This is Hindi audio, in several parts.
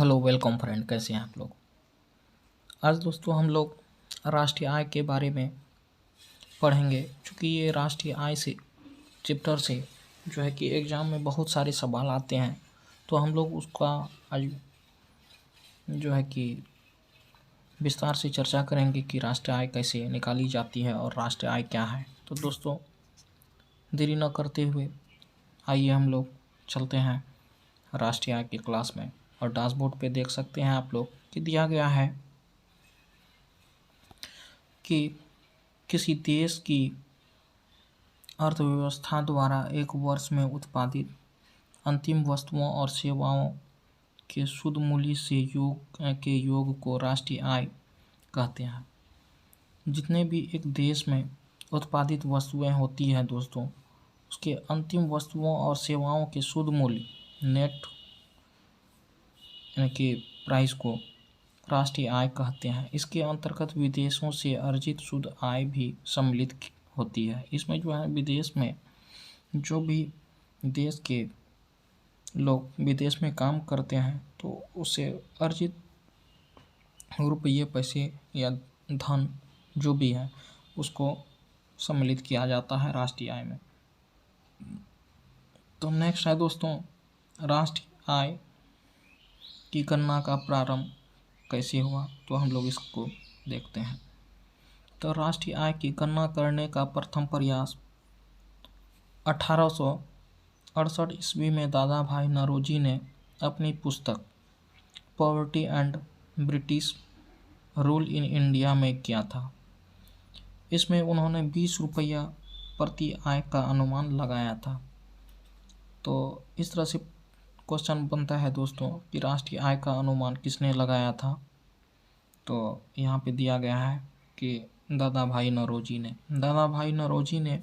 हेलो वेलकम फ्रेंड, कैसे हैं आप लोग। आज दोस्तों हम लोग राष्ट्रीय आय के बारे में पढ़ेंगे। चूँकि ये राष्ट्रीय आय से चैप्टर से जो है कि एग्ज़ाम में बहुत सारे सवाल आते हैं, तो हम लोग उसका आज जो है कि विस्तार से चर्चा करेंगे कि राष्ट्रीय आय कैसे निकाली जाती है और राष्ट्रीय आय क्या है। तो दोस्तों देरी न करते हुए आइए हम लोग चलते हैं राष्ट्रीय आय की क्लास में। और डैशबोर्ड पे देख सकते हैं आप लोग कि दिया गया है कि किसी देश की अर्थव्यवस्था द्वारा एक वर्ष में उत्पादित अंतिम वस्तुओं और सेवाओं के शुद्ध मूल्य से योग को राष्ट्रीय आय कहते हैं। जितने भी एक देश में उत्पादित वस्तुएं होती हैं दोस्तों, उसके अंतिम वस्तुओं और सेवाओं के शुद्ध मूल्य नेट यानी कि प्राइस को राष्ट्रीय आय कहते हैं। इसके अंतर्गत विदेशों से अर्जित शुद्ध आय भी सम्मिलित होती है। इसमें जो है विदेश में जो भी देश के लोग विदेश में काम करते हैं तो उससे अर्जित रुपये पैसे या धन जो भी है उसको सम्मिलित किया जाता है राष्ट्रीय आय में। तो नेक्स्ट है दोस्तों, राष्ट्रीय आय की गणना का प्रारंभ कैसे हुआ, तो हम लोग इसको देखते हैं। तो राष्ट्रीय आय की गणना करने का प्रथम प्रयास 1868 ईस्वी में दादा भाई नौरोजी ने अपनी पुस्तक poverty and British rule in India में किया था। इसमें उन्होंने 20 रुपया प्रति आय का अनुमान लगाया था। तो इस तरह से क्वेश्चन बनता है दोस्तों कि राष्ट्रीय आय का अनुमान किसने लगाया था। तो यहाँ पे दिया गया है कि दादा भाई नौरोजी ने। दादा भाई नौरोजी ने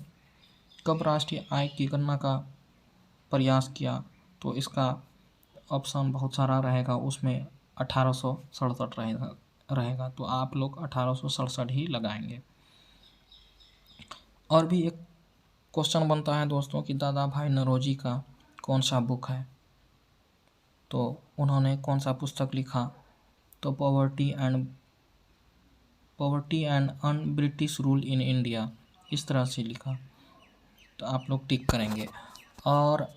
कब राष्ट्रीय आय की गणना का प्रयास किया, तो इसका ऑप्शन बहुत सारा रहेगा, उसमें 1867 रहेगा। तो आप लोग 1867 ही लगाएंगे। और भी एक क्वेश्चन बनता है दोस्तों कि दादा भाई नौरोजी का कौन सा बुक है, तो उन्होंने कौन सा पुस्तक लिखा, तो poverty and un British rule in India, इस तरह से लिखा। तो आप लोग टिक करेंगे। और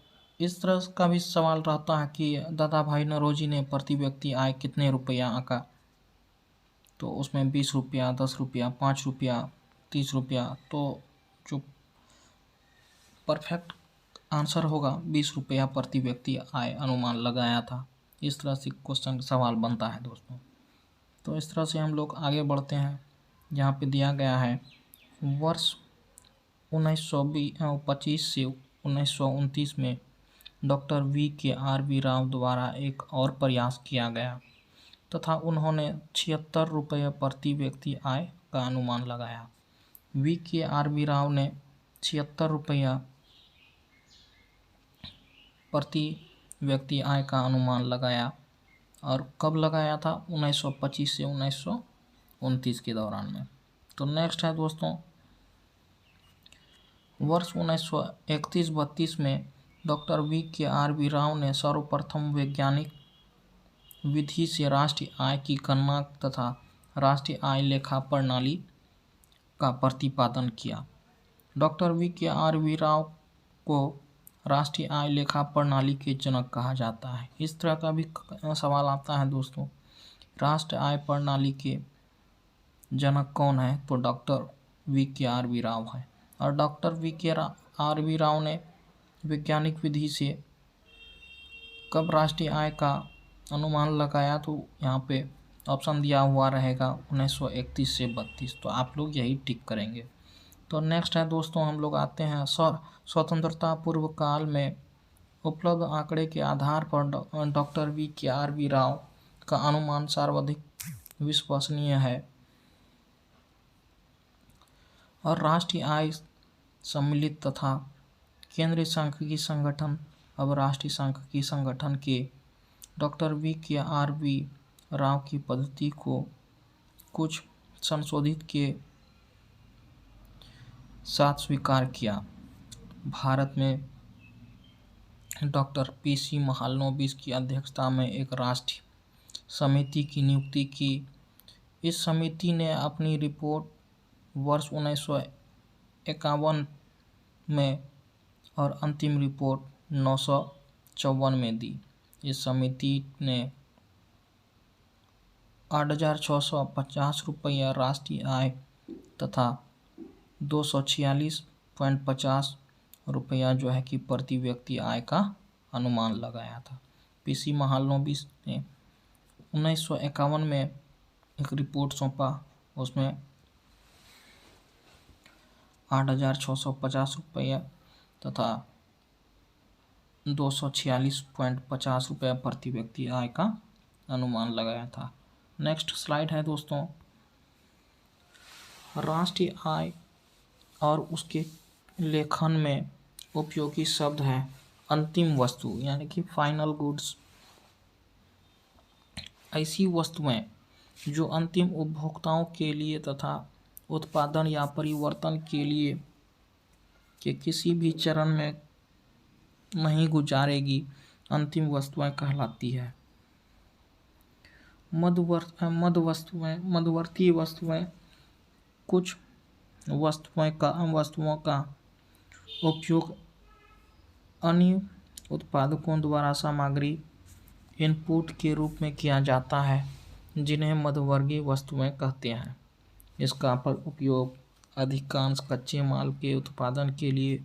इस तरह का भी सवाल रहता है कि दादा भाई नौरोजी ने प्रति व्यक्ति आय कितने रुपया आंका, तो उसमें 20 रुपया, 10 रुपया, 5 रुपया, 30 रुपया। तो जो परफेक्ट आंसर होगा 20 रुपया प्रति व्यक्ति आय अनुमान लगाया था। इस तरह से क्वेश्चन सवाल बनता है दोस्तों। तो इस तरह से हम लोग आगे बढ़ते हैं। यहाँ पे दिया गया है वर्ष 1925 से 1929 में डॉक्टर V.K.R.V. राव द्वारा एक और प्रयास किया गया तथा उन्होंने 76 रुपये प्रति व्यक्ति आय का अनुमान लगाया। V.K.R.V. राव ने 76 रुपया प्रति व्यक्ति आय का अनुमान लगाया। और कब लगाया था, 1925 से 1929 के दौरान में। तो नेक्स्ट है दोस्तों, वर्ष 1931-32 में डॉक्टर V.K.R.V. राव ने सर्वप्रथम वैज्ञानिक विधि से राष्ट्रीय आय की गणना तथा राष्ट्रीय आय लेखा प्रणाली का प्रतिपादन किया। Doctor V.K.R.V. राव को राष्ट्रीय आय लेखा प्रणाली के जनक कहा जाता है। इस तरह का भी सवाल आता है दोस्तों, राष्ट्रीय आय प्रणाली के जनक कौन है, तो डॉक्टर V.K.R.V. राव है। और डॉक्टर V.K.R.V. राव ने वैज्ञानिक विधि से कब राष्ट्रीय आय का अनुमान लगाया, तो यहाँ पे ऑप्शन दिया हुआ रहेगा 1931 से 32। तो आप लोग यही टिक करेंगे। तो नेक्स्ट है दोस्तों, हम लोग आते हैं स्वतंत्रता पूर्व काल में उपलब्ध आंकड़े के आधार पर डॉक्टर V.K.R.V. राव का अनुमान सर्वाधिक विश्वसनीय है और राष्ट्रीय आय सम्मिलित तथा केंद्रीय सांख्यिकी संगठन, अब राष्ट्रीय सांख्यिकी संगठन के डॉक्टर V.K.R.V. राव की पद्धति को कुछ संशोधित के साथ स्वीकार किया। भारत में डॉक्टर P.C. महालनोबिस की अध्यक्षता में एक राष्ट्रीय समिति की नियुक्ति की। इस समिति ने अपनी रिपोर्ट वर्ष 1951 में और अंतिम रिपोर्ट 954 में दी। इस समिति ने 8,650 रुपया राष्ट्रीय आय तथा 246.50 रुपया जो है कि प्रति व्यक्ति आय का अनुमान लगाया था। पीसी महालनोबिस ने 1951 में एक रिपोर्ट सौंपा, उसमें 8,650 रुपया तथा 246.50 रुपया प्रति व्यक्ति आय का अनुमान लगाया था। नेक्स्ट स्लाइड है दोस्तों, राष्ट्रीय आय और उसके लेखन में उपयोगी शब्द है अंतिम वस्तु यानी कि फाइनल गुड्स। ऐसी वस्तुएं जो अंतिम उपभोक्ताओं के लिए तथा उत्पादन या परिवर्तन के लिए के किसी भी चरण में नहीं गुजारेगी, अंतिम वस्तुएं कहलाती है। मध्यवर्ती वस्तुएं कुछ वस्तुओं का उपयोग अन्य उत्पादकों द्वारा सामग्री इनपुट के रूप में किया जाता है, जिन्हें मध्यवर्गीय वस्तुएं कहते हैं। इसका उपयोग अधिकांश कच्चे माल के उत्पादन के लिए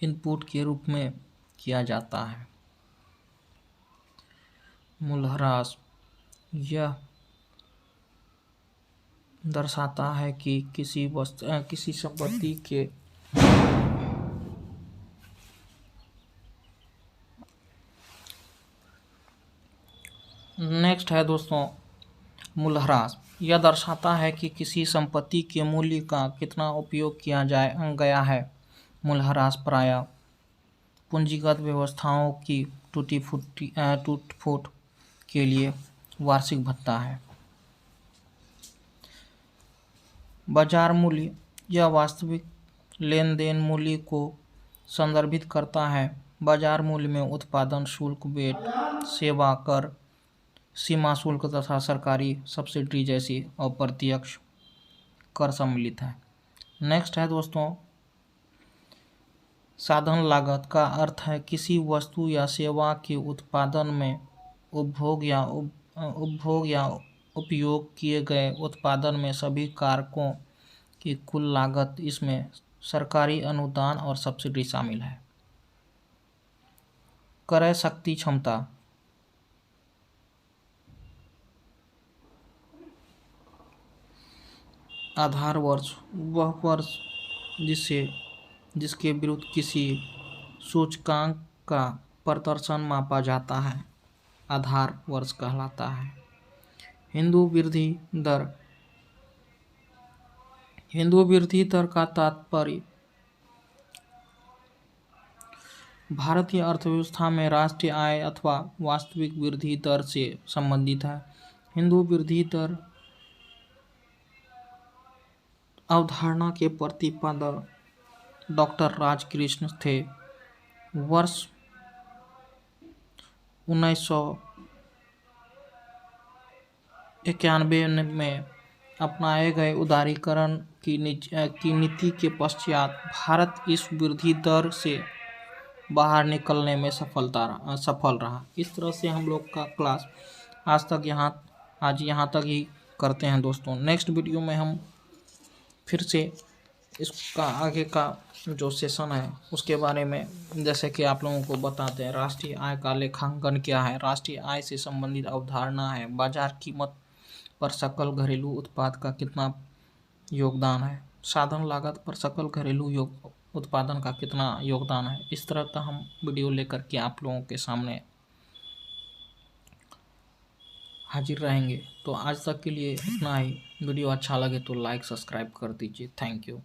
इनपुट के रूप में किया जाता है। मूल्यह्रास यह दर्शाता है कि किसी संपत्ति के नेक्स्ट है दोस्तों मूल्यह्रास। यह दर्शाता है कि किसी संपत्ति के मूल्य का कितना उपयोग किया गया है। मूल्यह्रास प्रायः पूंजीगत व्यवस्थाओं की टूट-फूट के लिए वार्षिक भत्ता है। बाजार मूल्य यह वास्तविक लेन देन मूल्य को संदर्भित करता है। बाजार मूल्य में उत्पादन शुल्क, वेट, सेवा कर, सीमा शुल्क तथा सरकारी सब्सिडी जैसी अप्रत्यक्ष कर सम्मिलित है। नेक्स्ट है दोस्तों साधन लागत का अर्थ है किसी वस्तु या सेवा के उत्पादन में उपभोग या उपयोग किए गए उत्पादन में सभी कारकों की कुल लागत। इसमें सरकारी अनुदान और सब्सिडी शामिल है। क्रय शक्ति क्षमता आधार वर्ष वह वर्ष जिसके विरुद्ध किसी सूचकांक का प्रदर्शन मापा जाता है, आधार वर्ष कहलाता है। हिंदू वृद्धि दर का तात्पर्य भारतीय अर्थव्यवस्था में राष्ट्रीय आय अथवा वास्तविक वृद्धि दर से संबंधित है। हिंदू वृद्धि दर अवधारणा के प्रतिपादक डॉक्टर राजकृष्ण थे। वर्ष 1991 में अपनाए गए उदारीकरण की नीति के पश्चात भारत इस वृद्धि दर से बाहर निकलने में सफल रहा। इस तरह से हम लोग का क्लास आज यहाँ तक ही करते हैं दोस्तों। नेक्स्ट वीडियो में हम फिर से इसका आगे का जो सेशन है उसके बारे में जैसे कि आप लोगों को बताते हैं। राष्ट्रीय आय का लेखांकन क्या है, राष्ट्रीय आय से संबंधित अवधारणा है, बाजार कीमत पर सकल घरेलू उत्पाद का कितना योगदान है, साधन लागत पर सकल घरेलू उत्पादन का कितना योगदान है। इस तरह का हम वीडियो लेकर के आप लोगों के सामने हाजिर रहेंगे। तो आज तक के लिए इतना ही। वीडियो अच्छा लगे तो लाइक सब्सक्राइब कर दीजिए। Thank you.